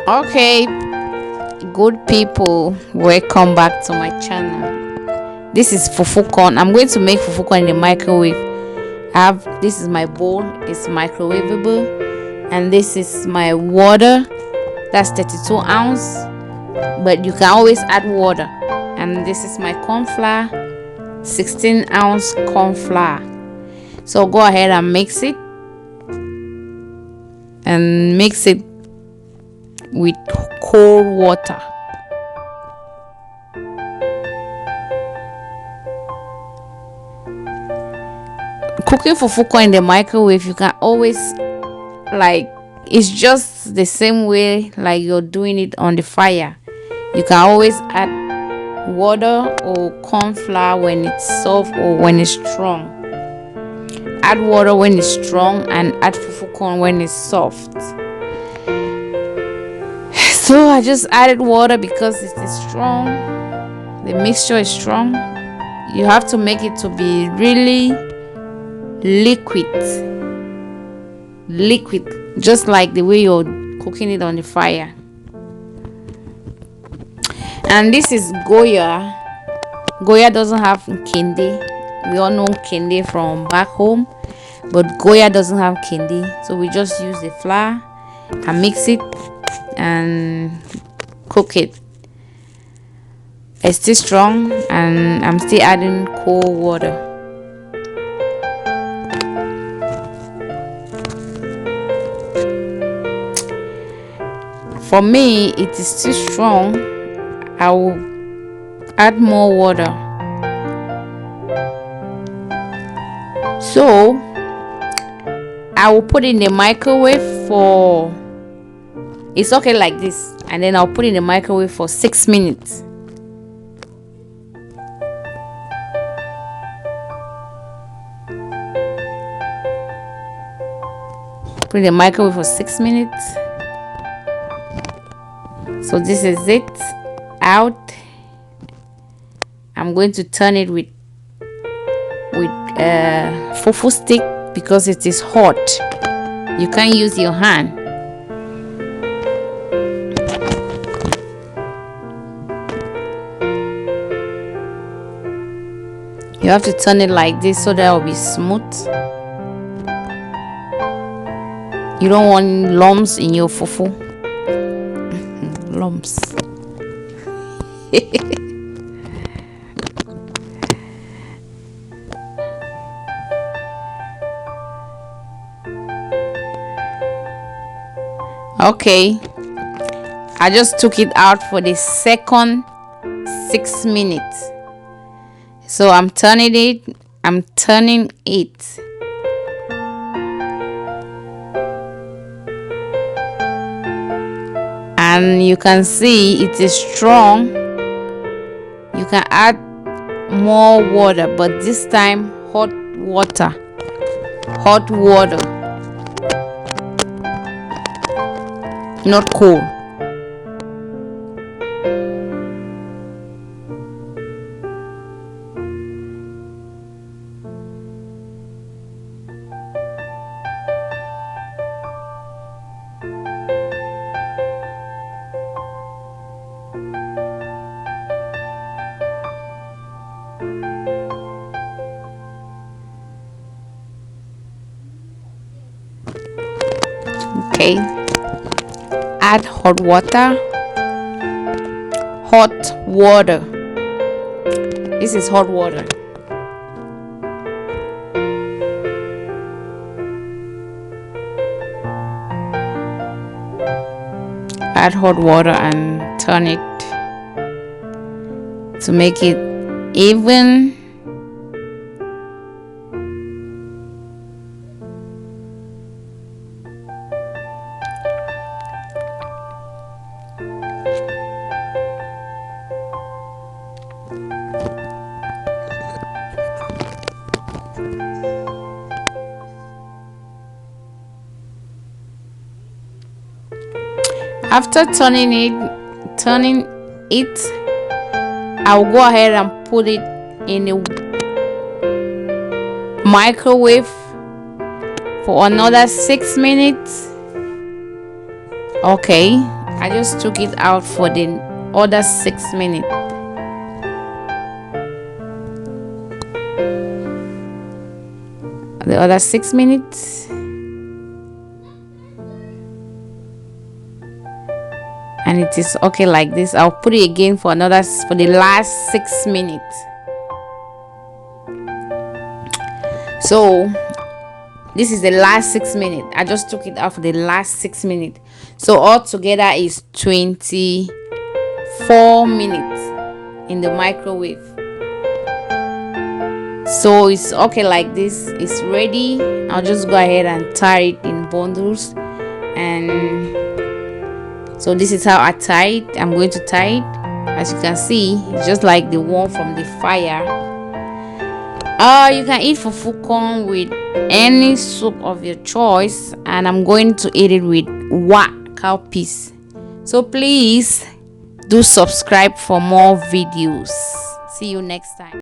Okay, good people, welcome back to my channel. This is fufucorn. I'm going to make fufucorn in the microwave. This is my bowl, it's microwavable, and this is my water. That's 32 ounce, but you can always add water. And this is my corn flour, 16 ounce corn flour. So go ahead and mix it, with cold water. Cooking fufucorn in the microwave, you can always, like, it's just the same way like you're doing it on the fire. You can always add water or corn flour when it's soft or when it's strong. Add water when it's strong and add fufucorn when it's soft. So I just added water because it is strong. The mixture is strong. You have to make it to be really liquid, just like the way you're cooking it on the fire. And this is Goya. Goya doesn't have candy. We all know candy from back home, but Goya doesn't have candy, so we just use the flour and mix it and cook it. It's still strong, and I'm still adding cold water. For me, it is still strong. I will add more water. So I will put it in the microwave for, it's okay like this, and then I'll put it in the microwave for 6 minutes. Put it in the microwave for 6 minutes. So this is it out. I'm going to turn it with fufu stick because it is hot. You can't use your hand. You have to turn it like this so that it will be smooth. You don't want lumps in your fufu. Lumps. Okay, I just took it out for the second 6 minutes. So I'm turning it. And you can see it is strong. You can add more water, but this time hot water, not cold. Okay, add hot water. This is hot water. Add hot water and turn it to make it even. After turning it, I'll go ahead and put it in the microwave for another 6 minutes. Okay, I just took it out for the other 6 minutes. The other 6 minutes. And it is okay like this. I'll put it again for the last 6 minutes. So this is the last 6 minutes. I just took it out for the last 6 minutes. So altogether is 24 minutes in the microwave. So it's okay like this. It's ready. I'll just go ahead and tie it in bundles. And so this is how I tie it. I'm going to tie it. As you can see, it's just like the one from the fire. You can eat fufucorn with any soup of your choice, and I'm going to eat it with cowpeas. So please do subscribe for more videos. See you next time.